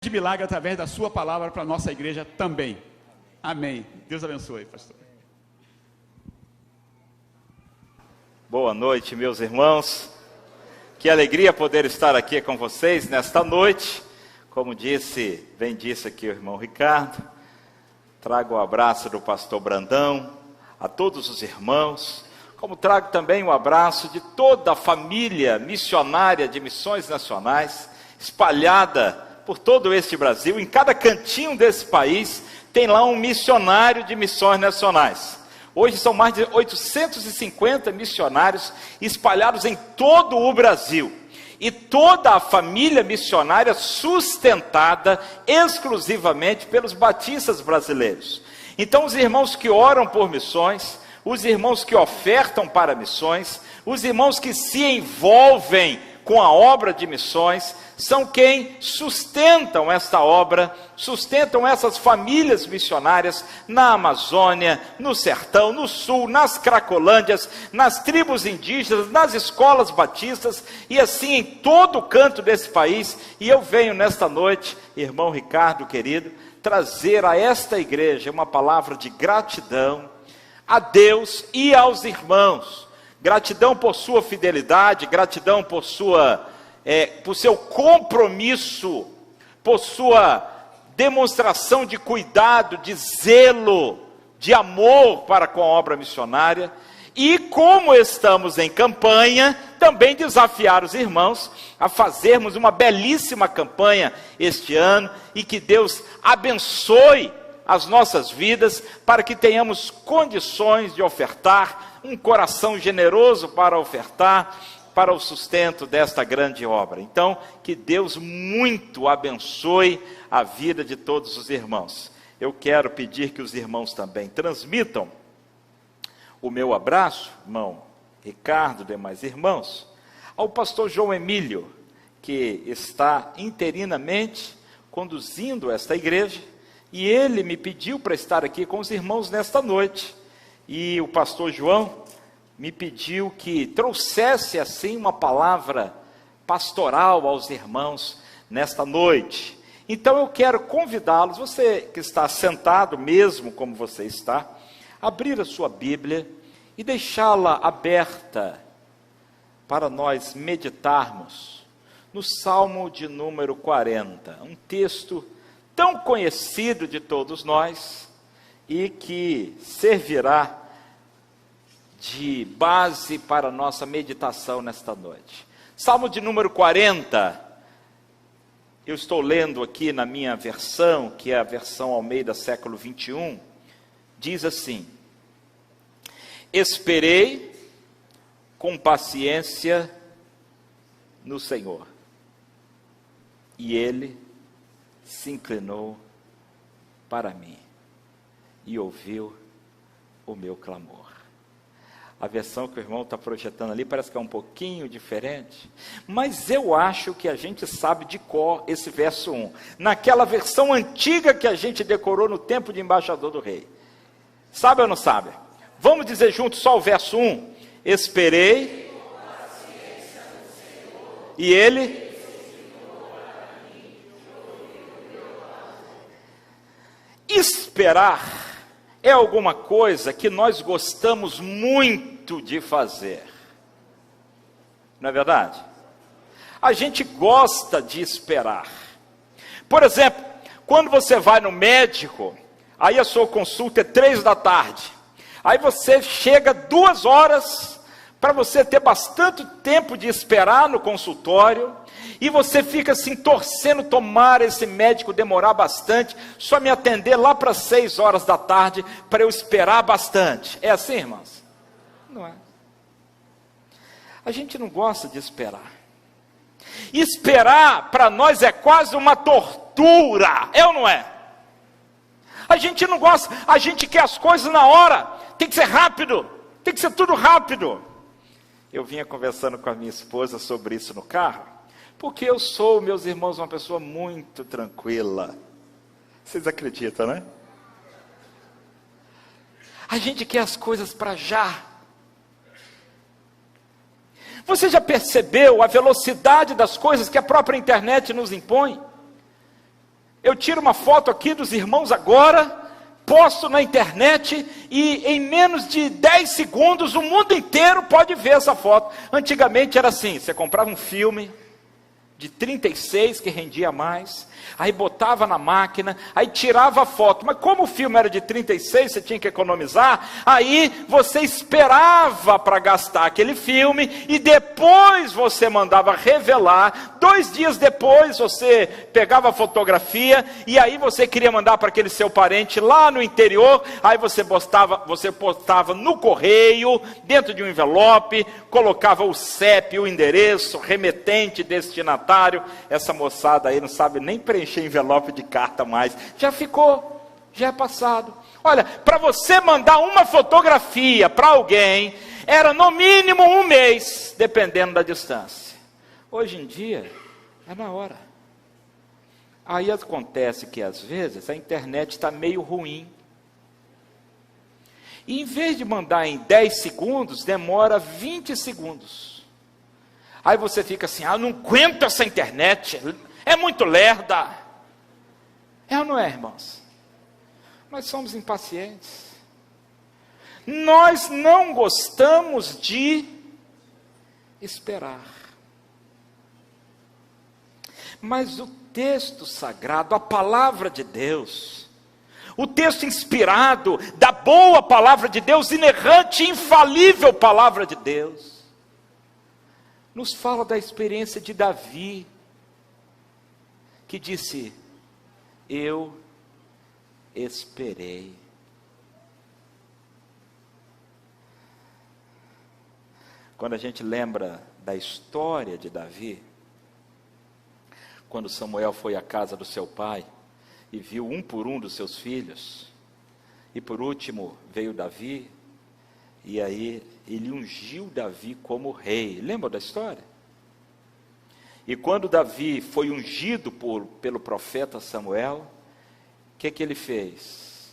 de milagre através da sua palavra para a nossa igreja também. Amém. Deus abençoe, pastor. Boa noite, meus irmãos. Que alegria poder estar aqui com vocês nesta noite. Como bem disse aqui o irmão Ricardo, trago o abraço do pastor Brandão, a todos os irmãos, como trago também o abraço de toda a família missionária de missões nacionais, espalhada por todo este Brasil. Em cada cantinho desse país tem lá um missionário de missões nacionais. Hoje são mais de 850 missionários espalhados em todo o Brasil. E toda a família missionária sustentada exclusivamente pelos batistas brasileiros. Então os irmãos que oram por missões, os irmãos que ofertam para missões, os irmãos que se envolvem com a obra de missões, são quem sustentam esta obra, sustentam essas famílias missionárias na Amazônia, no sertão, no sul, nas Cracolândias, nas tribos indígenas, nas escolas batistas, e assim em todo o canto desse país. E eu venho nesta noite, irmão Ricardo querido, trazer a esta igreja uma palavra de gratidão a Deus e aos irmãos. Gratidão por sua fidelidade, gratidão por seu compromisso, por sua demonstração de cuidado, de zelo, de amor para com a obra missionária. E como estamos em campanha, também desafiar os irmãos a fazermos uma belíssima campanha este ano, e que Deus abençoe as nossas vidas, para que tenhamos condições de ofertar, um coração generoso para ofertar, para o sustento desta grande obra. Então, que Deus muito abençoe a vida de todos os irmãos. Eu quero pedir que os irmãos também transmitam o meu abraço, irmão Ricardo, demais irmãos, ao pastor João Emílio, que está interinamente conduzindo esta igreja, e ele me pediu para estar aqui com os irmãos nesta noite. E o pastor João me pediu que trouxesse assim uma palavra pastoral aos irmãos nesta noite. Então eu quero convidá-los, você que está sentado mesmo como você está, abrir a sua Bíblia e deixá-la aberta para nós meditarmos no Salmo de número 40, um texto tão conhecido de todos nós e que servirá de base para a nossa meditação nesta noite. Salmo de número 40, eu estou lendo aqui na minha versão, que é a versão Almeida século 21, diz assim: esperei com paciência no Senhor, e Ele se inclinou para mim e ouviu o meu clamor. A versão que o irmão está projetando ali parece que é um pouquinho diferente, mas eu acho que a gente sabe de cor esse verso 1, naquela versão antiga que a gente decorou no tempo de embaixador do rei. Sabe ou não sabe? Vamos dizer juntos só o verso 1. Esperei e Ele... Esperar é alguma coisa que nós gostamos muito de fazer, não é verdade? A gente gosta de esperar. Por exemplo, quando você vai no médico, aí a sua consulta é 3 da tarde, aí você chega 2 horas, para você ter bastante tempo de esperar no consultório, e você fica assim torcendo, tomara esse médico demorar bastante, só me atender lá para 6 horas da tarde, para eu esperar bastante. É assim, irmãos? Não é. A gente não gosta de esperar. Esperar para nós é quase uma tortura, é ou não é? A gente não gosta, a gente quer as coisas na hora, tem que ser rápido, tem que ser tudo rápido. Eu vinha conversando com a minha esposa sobre isso no carro, porque eu sou, meus irmãos, uma pessoa muito tranquila. Vocês acreditam, né? A gente quer as coisas para já. Você já percebeu a velocidade das coisas que a própria internet nos impõe? tiro uma foto aqui dos irmãos agora, posto na internet e em menos de 10 segundos o mundo inteiro pode ver essa foto. Antigamente era assim, você comprava um filme de 36 que rendia mais, aí botava na máquina, aí tirava a foto, mas como o filme era de 36, você tinha que economizar, aí você esperava para gastar aquele filme, e depois você mandava revelar, 2 dias depois você pegava a fotografia, e aí você queria mandar para aquele seu parente lá no interior, aí você postava no correio, dentro de um envelope, colocava o CEP, o endereço, remetente, destinatário. Essa moçada aí não sabe nem preencher envelope de carta mais, já ficou, já é passado. Olha, para você mandar uma fotografia para alguém, era no mínimo 1 mês, dependendo da distância. Hoje em dia, é na hora. Aí acontece que às vezes a internet está meio ruim, e em vez de mandar em 10 segundos, demora 20 segundos. Aí você fica assim, não aguento essa internet, é muito lerda. É ou não é, irmãos? Nós somos impacientes. Nós não gostamos de esperar. Mas o texto sagrado, a palavra de Deus, o texto inspirado da boa palavra de Deus, inerrante, infalível palavra de Deus, nos fala da experiência de Davi, que disse, eu esperei. Quando a gente lembra da história de Davi, quando Samuel foi à casa do seu pai, e viu um por um dos seus filhos, e por último veio Davi, e aí ele ungiu Davi como rei. Lembra da história? E quando Davi foi ungido pelo profeta Samuel, o que ele fez?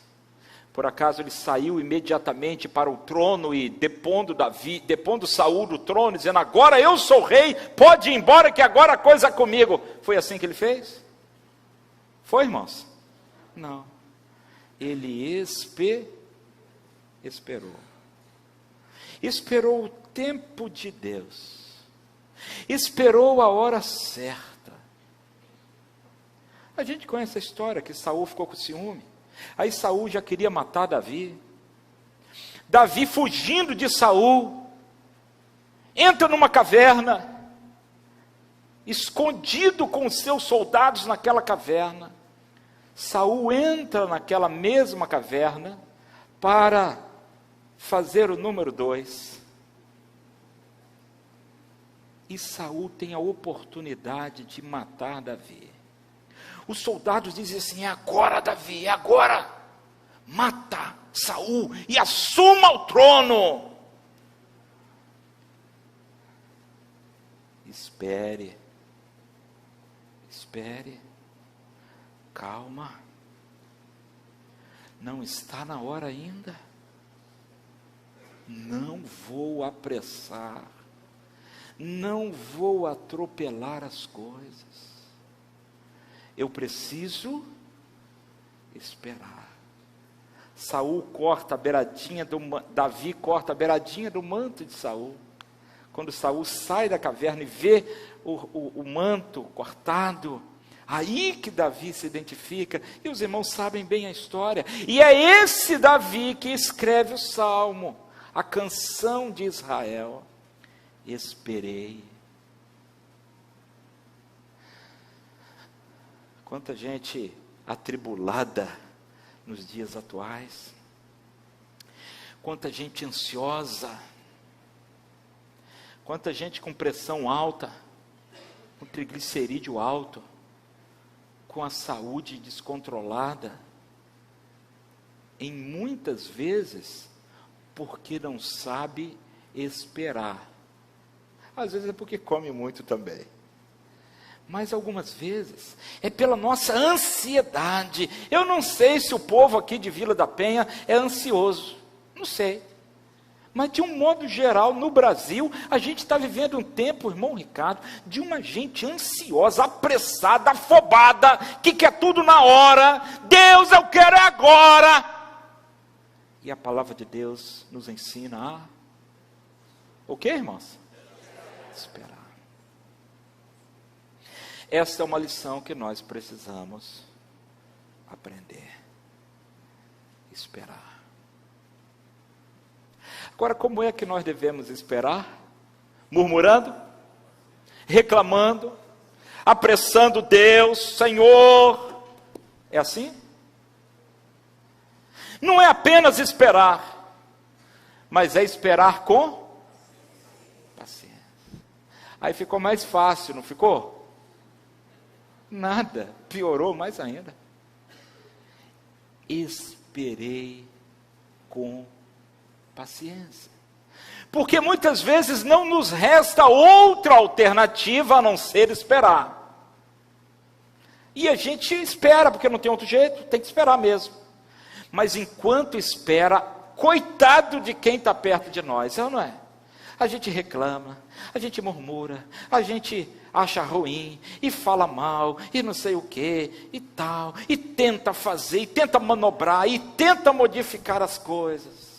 Por acaso ele saiu imediatamente para o trono e depondo Saul do trono, dizendo, agora eu sou rei, pode ir embora que agora a coisa é comigo. Foi assim que ele fez? Foi, irmãos? Não. Ele esperou. Esperou o tempo de Deus, esperou a hora certa. A gente conhece a história que Saul ficou com ciúme, aí Saul já queria matar Davi. Davi, fugindo de Saul, entra numa caverna, escondido com os seus soldados naquela caverna. Saul entra naquela mesma caverna para fazer o número 2, e Saul tem a oportunidade de matar Davi. Os soldados dizem assim, é agora Davi, é agora, mata Saul e assuma o trono. Espere, calma, não está na hora ainda. Não vou apressar, não vou atropelar as coisas, eu preciso esperar. Davi corta a beiradinha do manto de Saul. Quando Saul sai da caverna e vê o manto cortado, aí que Davi se identifica, e os irmãos sabem bem a história, e é esse Davi que escreve o Salmo, a canção de Israel, esperei. Quanta gente atribulada nos dias atuais, quanta gente ansiosa, quanta gente com pressão alta, com triglicerídeo alto, com a saúde descontrolada, em muitas vezes porque não sabe esperar. Às vezes é porque come muito também, mas algumas vezes é pela nossa ansiedade. Eu não sei se o povo aqui de Vila da Penha é ansioso, não sei, Mas de um modo geral, no Brasil, a gente está vivendo um tempo, irmão Ricardo, de uma gente ansiosa, apressada, afobada, que quer tudo na hora. Deus, eu quero agora. E a palavra de Deus nos ensina a... O que, irmãos? Esperar. Esta é uma lição que nós precisamos aprender. Esperar. Agora, como é que nós devemos esperar? Murmurando? Reclamando? Apressando Deus, Senhor? É assim? Não é apenas esperar, mas é esperar com paciência. Aí ficou mais fácil, não ficou? Nada, piorou mais ainda. Esperei com paciência. Porque muitas vezes não nos resta outra alternativa a não ser esperar. E a gente espera, porque não tem outro jeito, tem que esperar mesmo. Mas enquanto espera, coitado de quem está perto de nós, é ou não é? A gente reclama, a gente murmura, a gente acha ruim, e fala mal, e não sei o que, e tal, e tenta fazer, e tenta manobrar, e tenta modificar as coisas.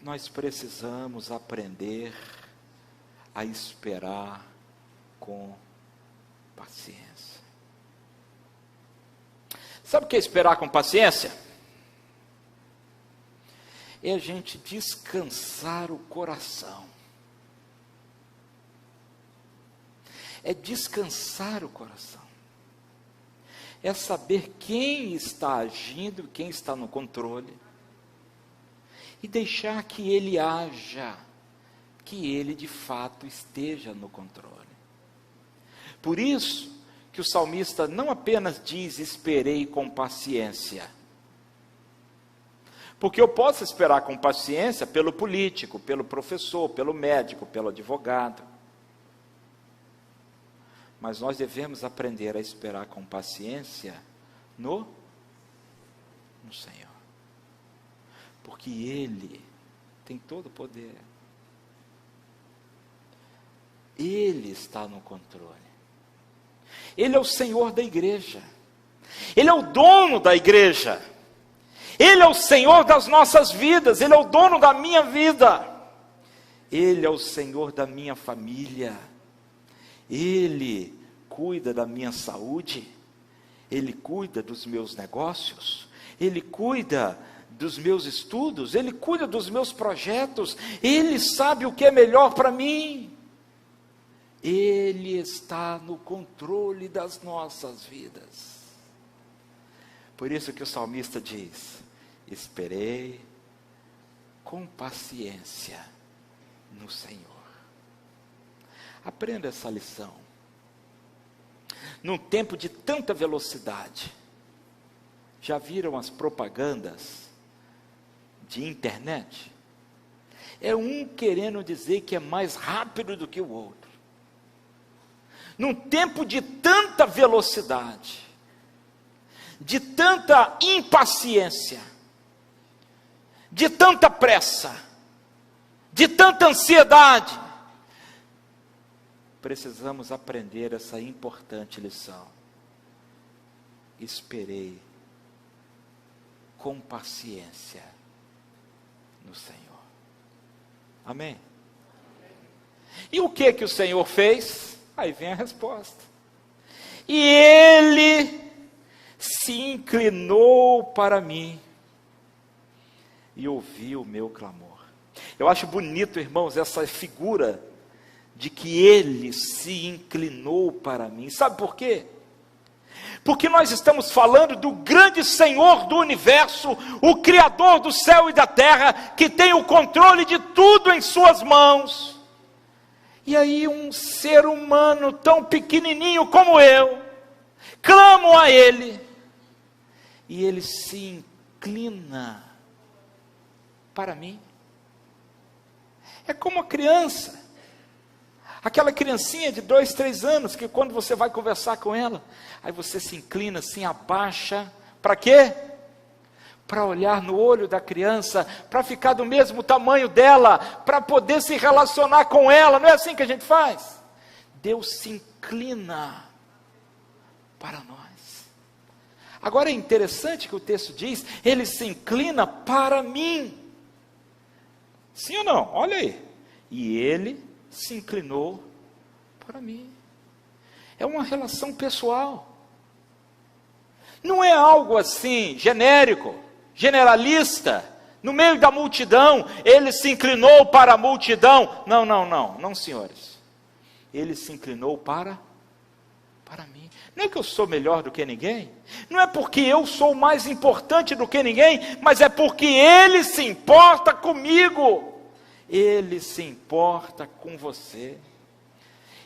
Nós precisamos aprender a esperar com paciência. Sabe o que é esperar com paciência? É a gente descansar o coração. É descansar o coração. É saber quem está agindo, quem está no controle. E deixar que ele haja, que ele de fato esteja no controle. Por isso que o salmista não apenas diz, esperei com paciência. Porque eu posso esperar com paciência pelo político, pelo professor, pelo médico, pelo advogado. Mas nós devemos aprender a esperar com paciência no Senhor. Porque Ele tem todo o poder. Ele está no controle. Ele é o Senhor da igreja. Ele é o dono da igreja. Ele é o Senhor das nossas vidas. Ele é o dono da minha vida. Ele é o Senhor da minha família. Ele cuida da minha saúde. Ele cuida dos meus negócios. Ele cuida dos meus estudos, Ele cuida dos meus projetos, Ele sabe o que é melhor para mim, Ele está no controle das nossas vidas. Por isso que o salmista diz, esperei com paciência no Senhor. Aprenda essa lição. Num tempo de tanta velocidade, já viram as propagandas de internet? É um querendo dizer que é mais rápido do que o outro. Num tempo de tanta velocidade, de tanta impaciência, de tanta pressa, de tanta ansiedade, precisamos aprender essa importante lição. Esperei com paciência no Senhor. Amém? E o que o Senhor fez? Aí vem a resposta. E Ele se inclinou para mim e ouviu o meu clamor. Eu acho bonito, irmãos, essa figura de que Ele se inclinou para mim. Sabe por quê? Porque nós estamos falando do grande Senhor do universo, o Criador do céu e da terra, que tem o controle de tudo em suas mãos. E aí um ser humano tão pequenininho como eu, clamo a Ele, e Ele se inclina para mim. É como a criança, aquela criancinha de 2, 3 anos, que quando você vai conversar com ela, aí você se inclina assim, abaixa, para quê? para olhar no olho da criança, para ficar do mesmo tamanho dela, para poder se relacionar com ela. Não é assim que a gente faz? Deus se inclina para nós. Agora é interessante que o texto diz, ele se inclina para mim. Sim ou não? Olha aí. E ele se inclinou para mim. É uma relação pessoal. Não é algo assim, genérico, generalista, no meio da multidão, ele se inclinou para a multidão. Não, senhores. Ele se inclinou para mim. Não é que eu sou melhor do que ninguém, não é porque eu sou mais importante do que ninguém, mas é porque ele se importa comigo. Ele se importa com você.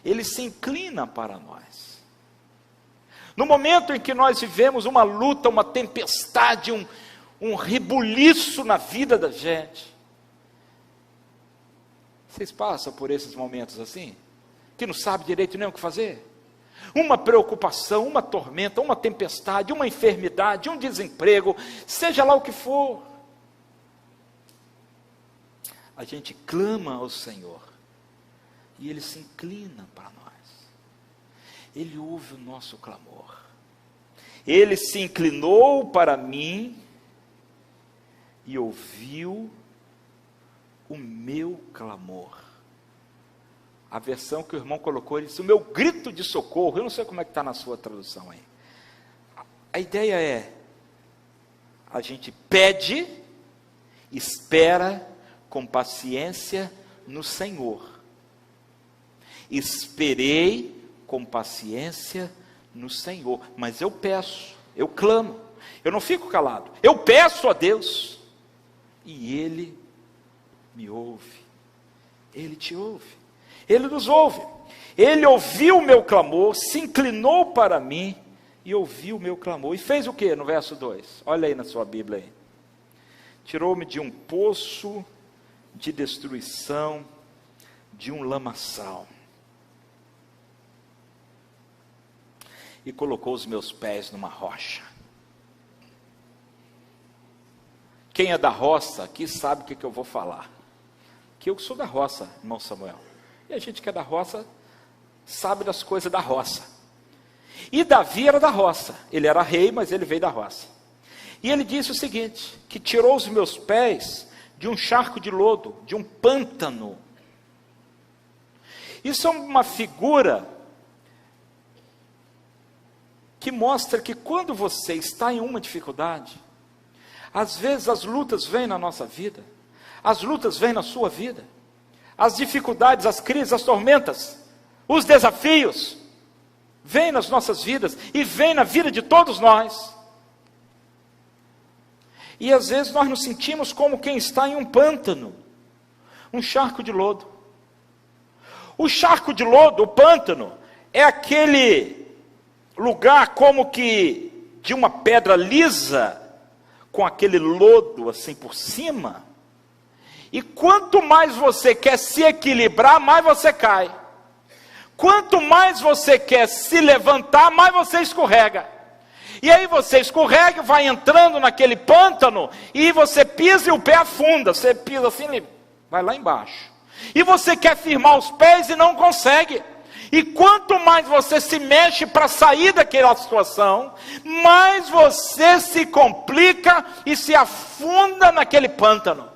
Ele se inclina para nós. No momento em que nós vivemos uma luta, uma tempestade, um rebuliço na vida da gente. Vocês passam por esses momentos assim? Que não sabe direito nem o que fazer? Uma preocupação, uma tormenta, uma tempestade, uma enfermidade, um desemprego, seja lá o que for. A gente clama ao Senhor e Ele se inclina para nós. Ele ouve o nosso clamor. Ele se inclinou para mim e ouviu o meu clamor. A versão que o irmão colocou, ele disse, o meu grito de socorro. Eu não sei como é que está na sua tradução aí. A ideia é, a gente pede, espera com paciência no Senhor. Esperei com paciência no Senhor, mas eu peço, eu clamo, eu não fico calado, eu peço a Deus, e Ele me ouve. Ele te ouve, Ele nos ouve. Ele ouviu o meu clamor, se inclinou para mim e ouviu o meu clamor, e fez o que no verso 2? Olha aí na sua Bíblia aí. Tirou-me de um poço de destruição, de um lamaçal, e colocou os meus pés numa rocha. Quem é da roça aqui sabe o que eu vou falar. Que eu sou da roça, irmão Samuel. E a gente que é da roça sabe das coisas da roça. E Davi era da roça. Ele era rei, mas ele veio da roça. E ele disse o seguinte, que tirou os meus pés de um charco de lodo, de um pântano. Isso é uma figura que mostra que quando você está em uma dificuldade, às vezes as lutas vêm na nossa vida, as lutas vêm na sua vida, as dificuldades, as crises, as tormentas, os desafios, vêm nas nossas vidas, e vêm na vida de todos nós, e às vezes nós nos sentimos como quem está em um pântano, um charco de lodo. O charco de lodo, o pântano, é aquele lugar como que de uma pedra lisa, com aquele lodo assim por cima, e quanto mais você quer se equilibrar, mais você cai. Quanto mais você quer se levantar, mais você escorrega. E aí você escorrega, vai entrando naquele pântano, e você pisa e o pé afunda. Você pisa assim, ele vai lá embaixo. E você quer firmar os pés e não consegue. E quanto mais você se mexe para sair daquela situação, mais você se complica e se afunda naquele pântano.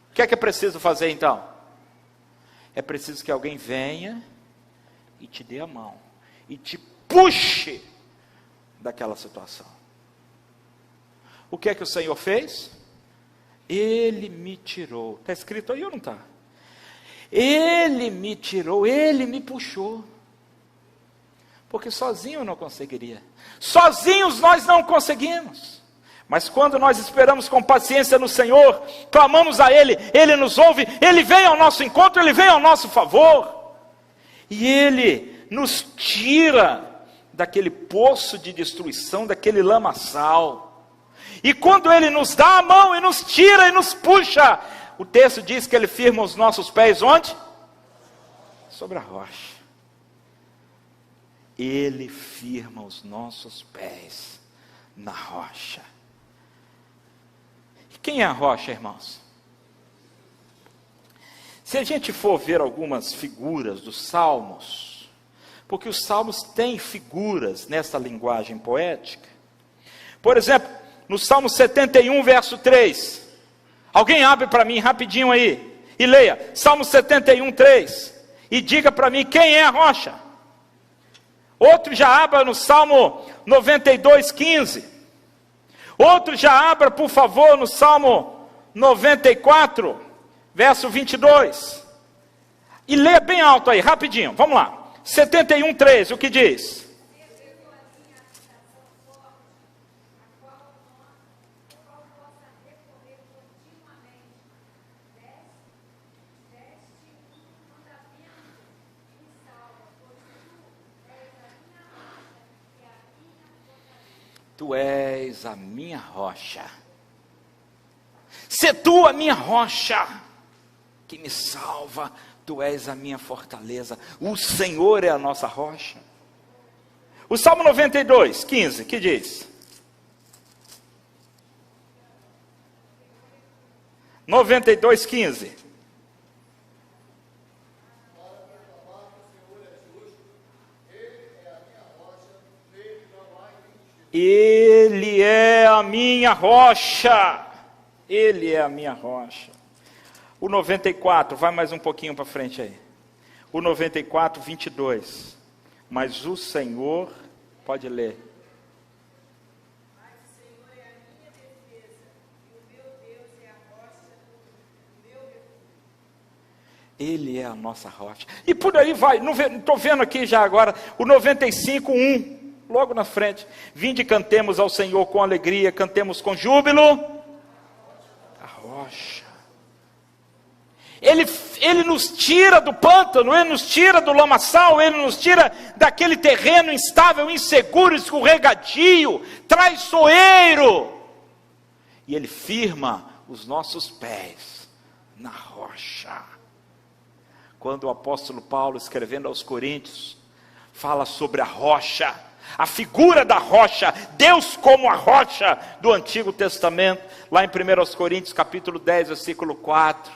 O que é preciso fazer então? É preciso que alguém venha e te dê a mão, e te puxe daquela situação. O que é que o Senhor fez? Ele me tirou. Está escrito aí ou não está? Ele me tirou, Ele me puxou. Porque sozinho eu não conseguiria. Sozinhos nós não conseguimos. Mas quando nós esperamos com paciência no Senhor, clamamos a Ele, Ele nos ouve, Ele vem ao nosso encontro, Ele vem ao nosso favor. E Ele nos tira daquele poço de destruição, daquele lamaçal. E quando Ele nos dá a mão e nos tira e nos puxa, o texto diz que Ele firma os nossos pés onde? Sobre a rocha. Ele firma os nossos pés na rocha. Quem é a rocha, irmãos? Se a gente for ver algumas figuras dos salmos, porque os salmos têm figuras nessa linguagem poética. Por exemplo, no Salmo 71, verso 3. Alguém abre para mim rapidinho aí e leia. Salmo 71, 3. E diga para mim quem é a rocha. Outro já abra no Salmo 92, 15. Outro já abra, por favor, no Salmo 94, verso 22. E leia bem alto aí, rapidinho. Vamos lá. 71, 3, o que diz? Tu és a minha rocha. Se tu a minha rocha, que me salva, tu és a minha fortaleza. O Senhor é a nossa rocha. O Salmo 92, 15, que diz? 92, 15. Ele é a minha rocha. Ele é a minha rocha. O 94, vai mais um pouquinho para frente aí. O 94, 22. Mas o Senhor, pode ler. Mas o Senhor é a minha defesa, e o meu Deus é a rocha do meu refúgio. Ele é a nossa rocha. E por aí vai, não estou vendo aqui já agora, o 95, 1. Logo na frente, vinde e cantemos ao Senhor com alegria, cantemos com júbilo, a rocha. Ele nos tira do pântano, Ele nos tira do lamaçal, Ele nos tira daquele terreno instável, inseguro, escorregadio, traiçoeiro. E Ele firma os nossos pés na rocha. Quando o apóstolo Paulo, escrevendo aos Coríntios, fala sobre a rocha, a figura da rocha, Deus como a rocha do Antigo Testamento, lá em 1 Coríntios capítulo 10, versículo 4,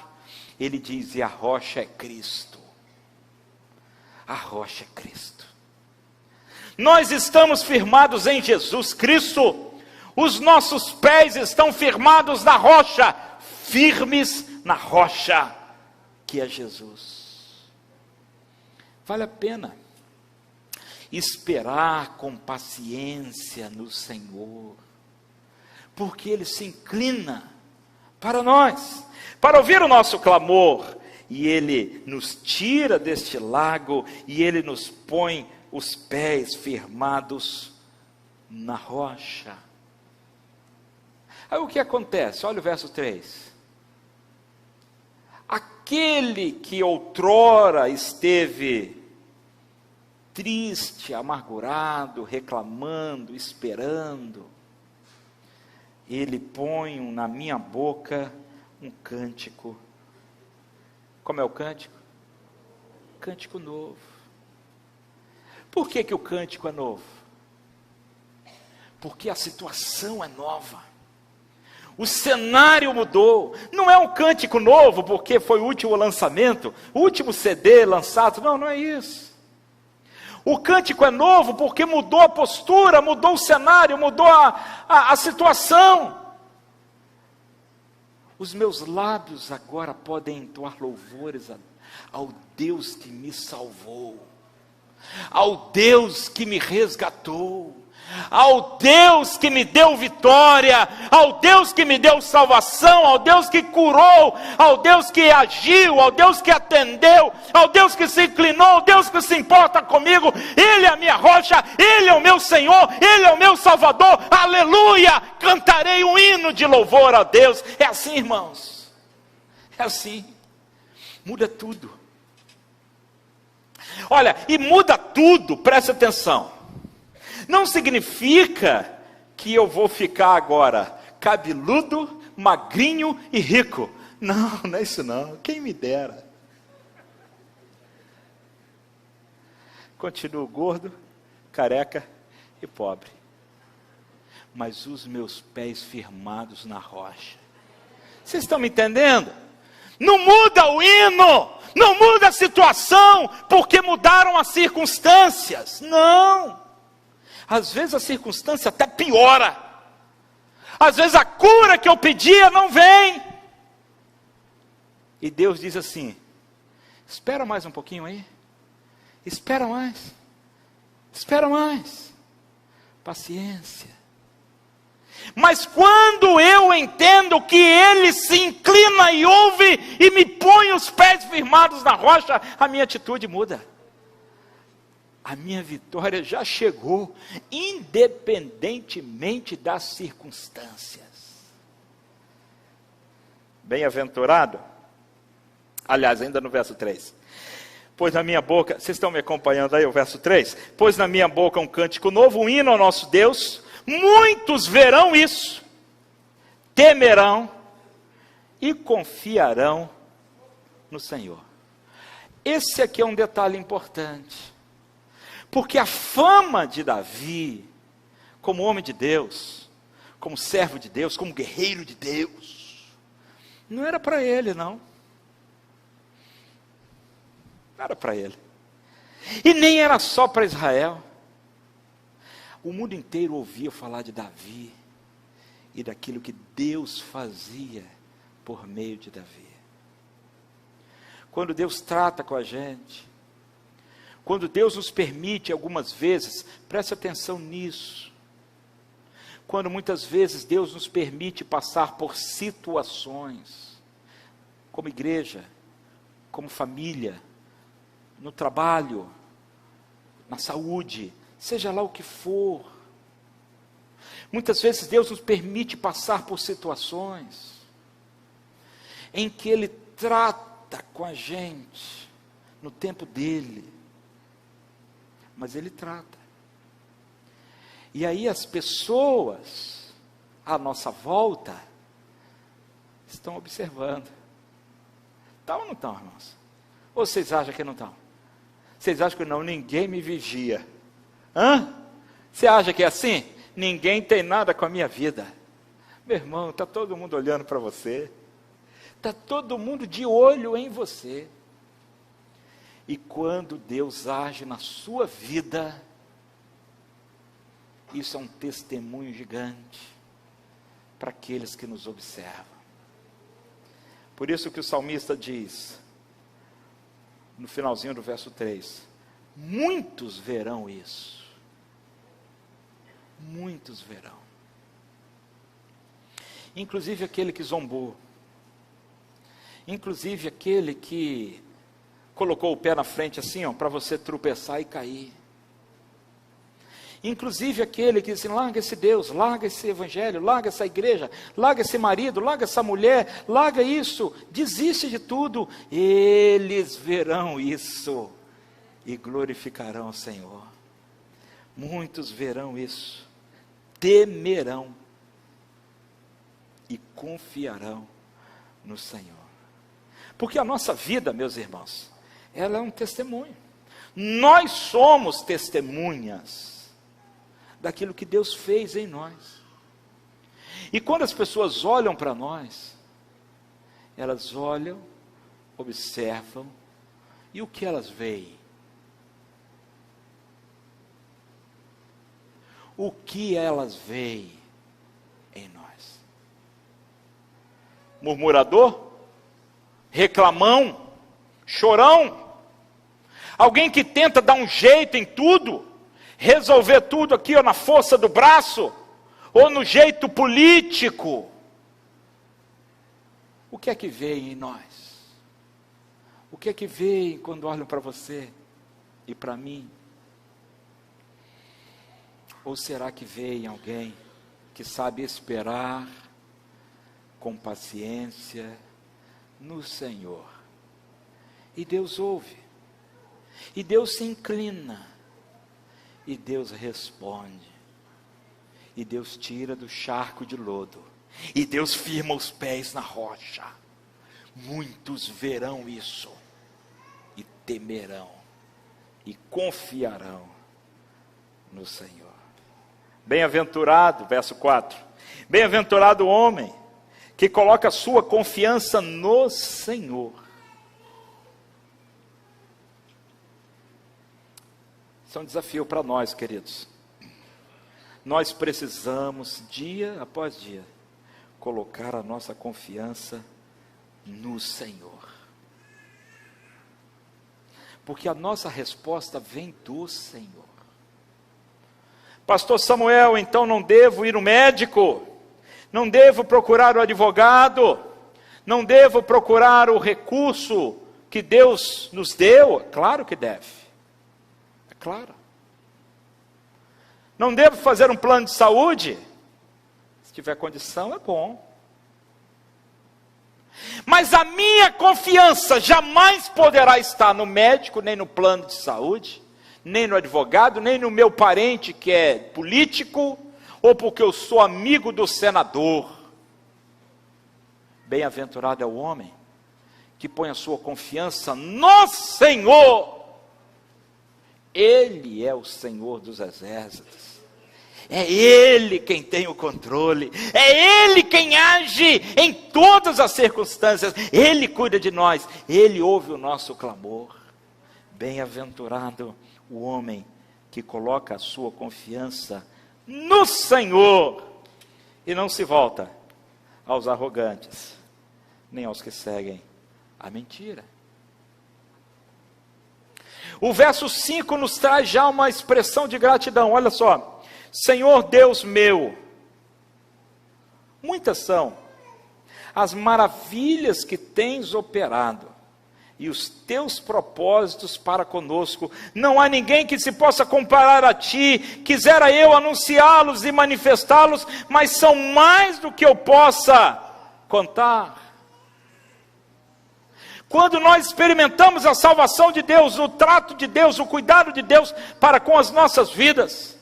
ele diz, e a rocha é Cristo. A rocha é Cristo. Nós estamos firmados em Jesus Cristo, os nossos pés estão firmados na rocha, firmes na rocha, que é Jesus. Vale a pena esperar com paciência no Senhor, porque Ele se inclina para nós, para ouvir o nosso clamor, e Ele nos tira deste lago, e Ele nos põe os pés firmados na rocha. Aí o que acontece? Olha o verso 3. Aquele que outrora esteve triste, amargurado, reclamando, esperando, Ele põe na minha boca um cântico. Como é o cântico? Cântico novo. Por que o cântico é novo? Porque a situação é nova. O cenário mudou. Não é um cântico novo porque foi o último lançamento, o último CD lançado. Não, não é isso. O cântico é novo porque mudou a postura, mudou o cenário, mudou a situação. Os meus lábios agora podem entoar louvores ao Deus que me salvou, ao Deus que me resgatou, ao Deus que me deu vitória, ao Deus que me deu salvação, ao Deus que curou, ao Deus que agiu, ao Deus que atendeu, ao Deus que se inclinou, ao Deus que se importa comigo. Ele é a minha rocha, Ele é o meu Senhor, Ele é o meu Salvador, aleluia, cantarei um hino de louvor a Deus. É assim, irmãos, é assim, muda tudo. Olha, e muda tudo, presta atenção. Não significa que eu vou ficar agora cabeludo, magrinho e rico. Não, não é isso não. Quem me dera. Continuo gordo, careca e pobre. Mas os meus pés firmados na rocha. Vocês estão me entendendo? Não muda o hino, não muda a situação, porque mudaram as circunstâncias. Não. Às vezes a circunstância até piora. Às vezes a cura que eu pedia não vem. E Deus diz assim: espera mais um pouquinho aí. Espera mais. Espera mais. Paciência. Mas quando eu entendo que Ele se inclina e ouve e me põe os pés firmados na rocha, a minha atitude muda. A minha vitória já chegou, independentemente das circunstâncias. Bem-aventurado, aliás, ainda no verso 3. Pois na minha boca, vocês estão me acompanhando aí, o verso 3? Pois na minha boca um cântico novo, um hino ao nosso Deus. Muitos verão isso, temerão e confiarão no Senhor. Esse aqui é um detalhe importante. Porque a fama de Davi, como homem de Deus, como servo de Deus, como guerreiro de Deus, não era para ele, não. Não era para ele. E nem era só para Israel. O mundo inteiro ouvia falar de Davi e daquilo que Deus fazia por meio de Davi. Quando Deus trata com a gente, quando Deus nos permite algumas vezes, preste atenção nisso. Quando muitas vezes Deus nos permite passar por situações, como igreja, como família, no trabalho, na saúde, seja lá o que for. Muitas vezes Deus nos permite passar por situações em que Ele trata com a gente no tempo dEle. Mas Ele trata. E aí as pessoas à nossa volta estão observando. Estão ou não estão, irmãos? Ou vocês acham que não estão? Vocês acham que não? Ninguém me vigia. Hã? Você acha que é assim? Ninguém tem nada com a minha vida. Meu irmão, está todo mundo olhando para você. Está todo mundo de olho em você. E quando Deus age na sua vida, isso é um testemunho gigante para aqueles que nos observam. Por isso que o salmista diz, no finalzinho do verso 3, muitos verão isso. Muitos verão. Inclusive aquele que zombou. Inclusive aquele que colocou o pé na frente assim, ó, para você tropeçar e cair. Inclusive aquele que disse, larga esse Deus, larga esse evangelho, larga essa igreja, larga esse marido, larga essa mulher, larga isso, desiste de tudo. Eles verão isso e glorificarão o Senhor. Muitos verão isso, temerão e confiarão no Senhor. Porque a nossa vida, meus irmãos, ela é um testemunho. Nós somos testemunhas daquilo que Deus fez em nós. E quando as pessoas olham para nós, elas olham, observam, e o que elas veem? O que elas veem em nós? Murmurador? Reclamão? Chorão? Alguém que tenta dar um jeito em tudo, resolver tudo aqui ó, na força do braço, ou no jeito político. O que é que vem em nós? O que é que vem quando olham para você e para mim? Ou será que vem alguém que sabe esperar com paciência no Senhor? E Deus ouve. E Deus se inclina, e Deus responde, e Deus tira do charco de lodo, e Deus firma os pés na rocha. Muitos verão isso, e temerão, e confiarão no Senhor. Bem-aventurado, verso 4, bem-aventurado o homem, que coloca a sua confiança no Senhor. Isso é um desafio para nós, queridos. Nós precisamos, dia após dia, colocar a nossa confiança no Senhor. Porque a nossa resposta vem do Senhor. Pastor Samuel, então não devo ir no médico? Não devo procurar o advogado? Não devo procurar o recurso que Deus nos deu? Claro que deve. É claro. Não devo fazer um plano de saúde? Se tiver condição, é bom. Mas a minha confiança jamais poderá estar no médico, nem no plano de saúde, nem no advogado, nem no meu parente que é político, ou porque eu sou amigo do senador. Bem-aventurado é o homem que põe a sua confiança no Senhor. Ele é o Senhor dos exércitos. É Ele quem tem o controle, é Ele quem age em todas as circunstâncias, Ele cuida de nós, Ele ouve o nosso clamor. Bem-aventurado o homem que coloca a sua confiança no Senhor, e não se volta aos arrogantes, nem aos que seguem a mentira. O verso 5 nos traz já uma expressão de gratidão, olha só. Senhor Deus meu, muitas são as maravilhas que tens operado, e os teus propósitos para conosco, não há ninguém que se possa comparar a ti. Quisera eu anunciá-los e manifestá-los, mas são mais do que eu possa contar. Quando nós experimentamos a salvação de Deus, o trato de Deus, o cuidado de Deus para com as nossas vidas,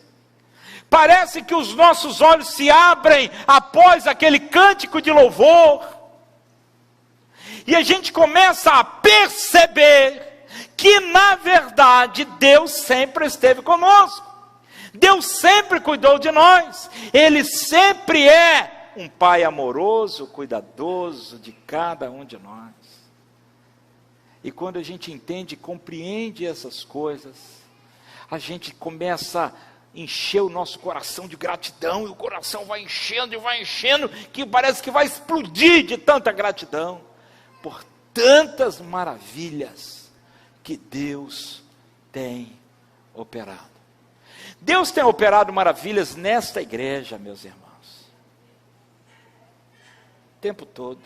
parece que os nossos olhos se abrem após aquele cântico de louvor, e a gente começa a perceber que na verdade Deus sempre esteve conosco, Deus sempre cuidou de nós, Ele sempre é um Pai amoroso, cuidadoso de cada um de nós. E quando a gente entende e compreende essas coisas, a gente começa a encher o nosso coração de gratidão, e o coração vai enchendo, que parece que vai explodir de tanta gratidão, por tantas maravilhas que Deus tem operado. Deus tem operado maravilhas nesta igreja, meus irmãos, o tempo todo.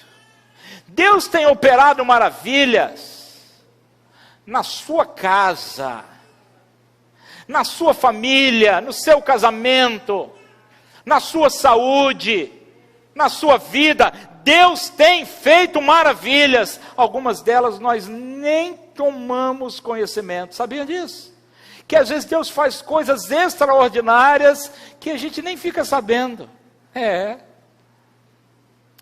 Deus tem operado maravilhas na sua casa, na sua família, no seu casamento, na sua saúde, na sua vida. Deus tem feito maravilhas, algumas delas nós nem tomamos conhecimento, sabiam disso? Que às vezes Deus faz coisas extraordinárias que a gente nem fica sabendo.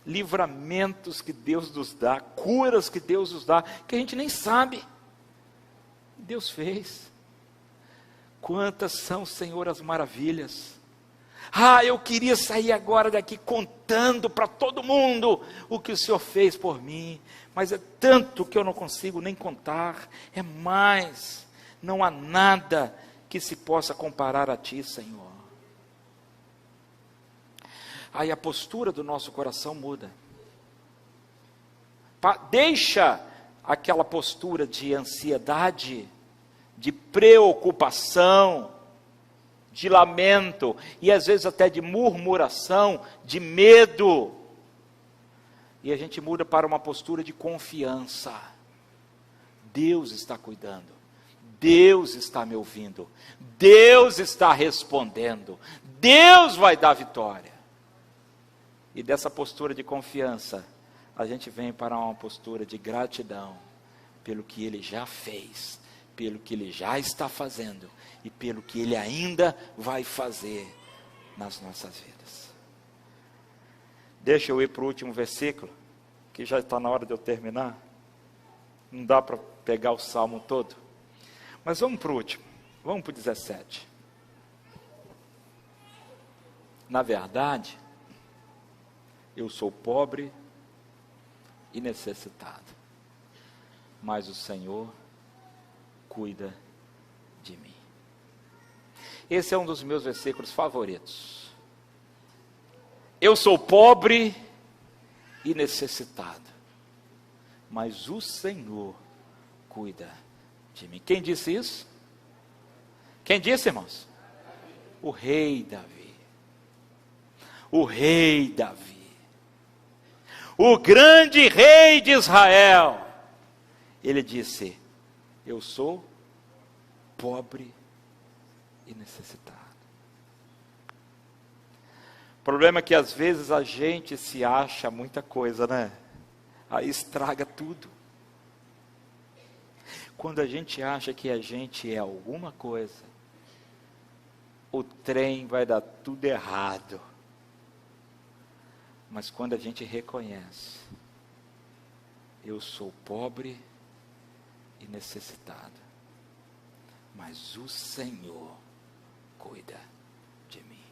Livramentos que Deus nos dá, curas que Deus nos dá, que a gente nem sabe. Deus fez. Quantas são, Senhor, as maravilhas. Eu queria sair agora daqui contando para todo mundo o que o Senhor fez por mim, mas é tanto que eu não consigo nem contar, é mais, não há nada que se possa comparar a Ti, Senhor. Aí a postura do nosso coração muda, deixa aquela postura de ansiedade, de preocupação, de lamento, e às vezes até de murmuração, de medo, e a gente muda para uma postura de confiança. Deus está cuidando, Deus está me ouvindo, Deus está respondendo, Deus vai dar vitória. E dessa postura de confiança, a gente vem para uma postura de gratidão, pelo que Ele já fez, pelo que Ele já está fazendo, e pelo que Ele ainda vai fazer nas nossas vidas. Deixa eu ir para o último versículo, que já está na hora de eu terminar. Não dá para pegar o salmo todo, mas vamos para o último, vamos para o 17. Na verdade, Eu sou pobre e necessitado, mas o Senhor cuida de mim. Esse é um dos meus versículos favoritos. Eu sou pobre e necessitado, mas o Senhor cuida de mim. Quem disse isso? Quem disse, irmãos? O rei Davi. O rei Davi. O grande rei de Israel. Ele disse: eu sou pobre e necessitado. O problema é que às vezes a gente se acha muita coisa, né? Aí estraga tudo. Quando a gente acha que a gente é alguma coisa, o trem vai dar tudo errado. Mas quando a gente reconhece: eu sou pobre e necessitado, mas o Senhor cuida de mim.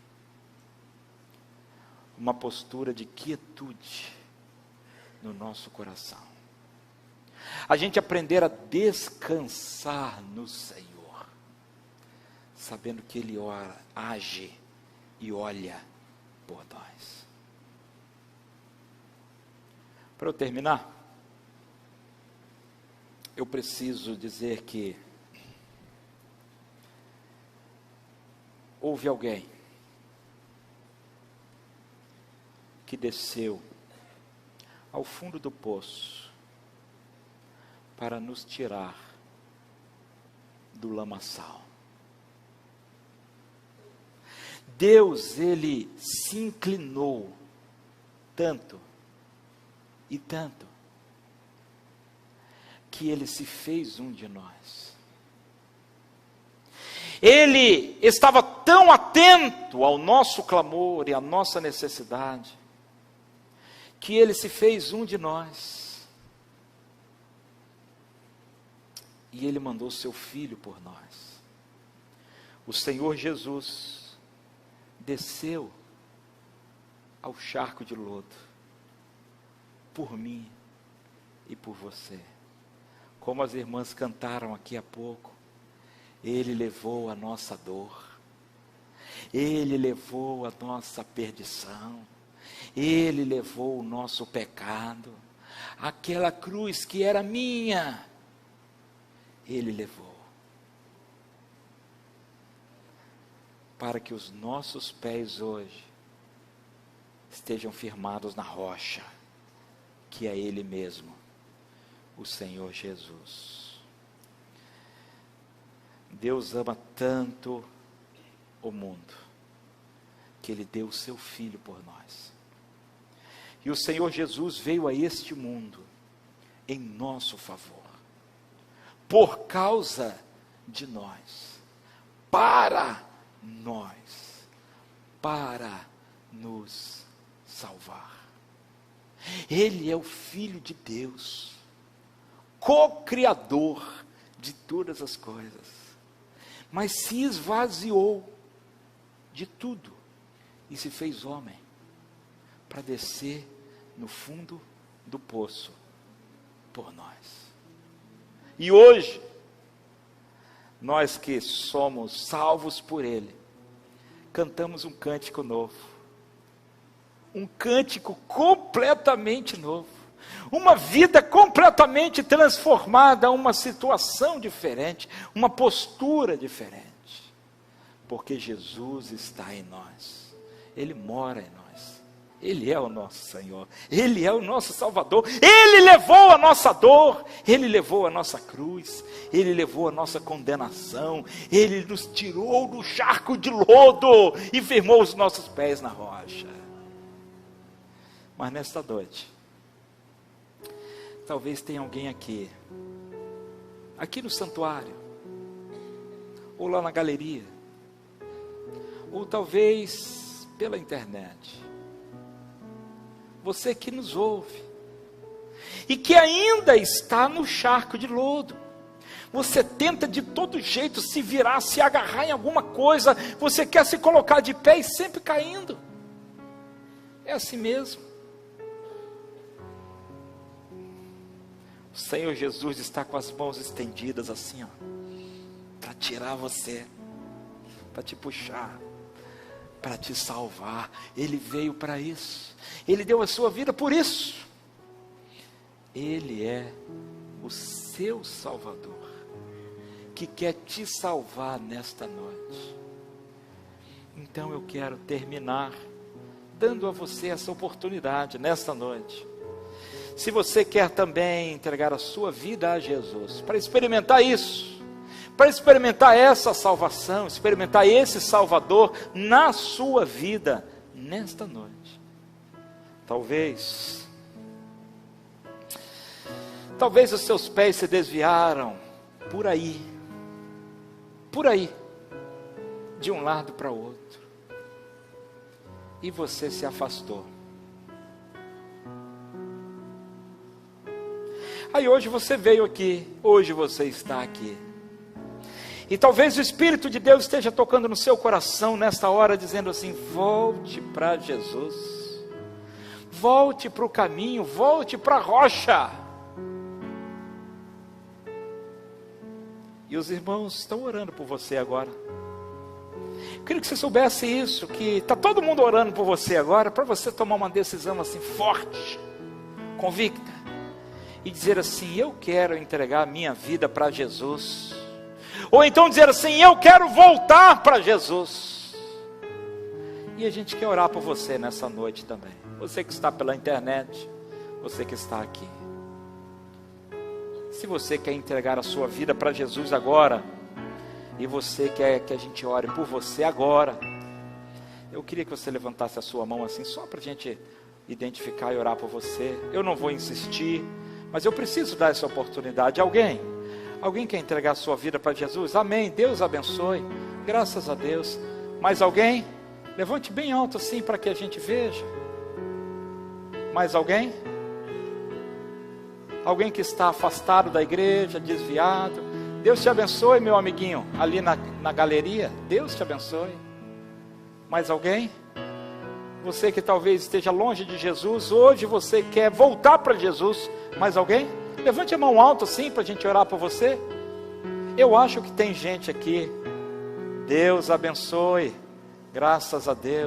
Uma postura de quietude no nosso coração. A gente aprender a descansar no Senhor, sabendo que Ele age e olha por nós. Para eu terminar, eu preciso dizer que houve alguém que desceu ao fundo do poço para nos tirar do lamaçal. Deus, Ele se inclinou tanto e tanto, que Ele se fez um de nós. Ele estava tão atento ao nosso clamor e à nossa necessidade, que Ele se fez um de nós. E Ele mandou seu Filho por nós. O Senhor Jesus desceu ao charco de lodo, por mim e por você. Como as irmãs cantaram aqui há pouco, Ele levou a nossa dor, Ele levou a nossa perdição, Ele levou o nosso pecado, aquela cruz que era minha, Ele levou, para que os nossos pés hoje estejam firmados na rocha, que é Ele mesmo, o Senhor Jesus. Deus ama tanto o mundo, que Ele deu o seu Filho por nós. E o Senhor Jesus veio a este mundo em nosso favor, por causa de nós, para nós, para nos salvar. Ele é o Filho de Deus, co-criador de todas as coisas, mas se esvaziou de tudo e se fez homem, para descer no fundo do poço por nós. E hoje, nós que somos salvos por Ele, cantamos um cântico novo, um cântico completamente novo, uma vida completamente transformada, uma situação diferente, uma postura diferente, porque Jesus está em nós, Ele mora em nós, Ele é o nosso Senhor, Ele é o nosso Salvador, Ele levou a nossa dor, Ele levou a nossa cruz, Ele levou a nossa condenação, Ele nos tirou do charco de lodo e firmou os nossos pés na rocha. Mas nesta noite, talvez tenha alguém aqui no santuário, ou lá na galeria, ou talvez pela internet, você que nos ouve, e que ainda está no charco de lodo. Você tenta de todo jeito se virar, se agarrar em alguma coisa, você quer se colocar de pé e sempre caindo. É assim mesmo. O Senhor Jesus está com as mãos estendidas assim, ó, para tirar você, para te puxar, para te salvar. Ele veio para isso. Ele deu a sua vida por isso. Ele é o seu Salvador, que quer te salvar nesta noite. Então eu quero terminar dando a você essa oportunidade nesta noite. Se você quer também entregar a sua vida a Jesus, para experimentar isso, para experimentar essa salvação, experimentar esse Salvador na sua vida nesta noite. Talvez os seus pés se desviaram por aí, de um lado para o outro, e você se afastou. Aí hoje você veio aqui, hoje você está aqui, e talvez o Espírito de Deus esteja tocando no seu coração nesta hora, dizendo assim: volte para Jesus, volte para o caminho, volte para a rocha. E os irmãos estão orando por você agora. Eu queria que você soubesse isso, que está todo mundo orando por você agora, para você tomar uma decisão assim forte, convicta, e dizer assim: eu quero entregar a minha vida para Jesus. Ou então dizer assim: eu quero voltar para Jesus. E a gente quer orar por você nessa noite também. Você que está pela internet, você que está aqui. Se você quer entregar a sua vida para Jesus agora, e você quer que a gente ore por você agora, eu queria que você levantasse a sua mão assim, só para a gente identificar e orar por você. Eu não vou insistir, mas eu preciso dar essa oportunidade. Alguém quer entregar a sua vida para Jesus? Amém, Deus abençoe, graças a Deus. Mais alguém? Levante bem alto assim para que a gente veja. Mais alguém? Alguém que está afastado da igreja, desviado? Deus te abençoe, meu amiguinho, ali na galeria. Deus te abençoe. Mais alguém? Você que talvez esteja longe de Jesus, hoje você quer voltar para Jesus. Mais alguém? Levante a mão alta assim para a gente orar por você. Eu acho que tem gente aqui. Deus abençoe. Graças a Deus.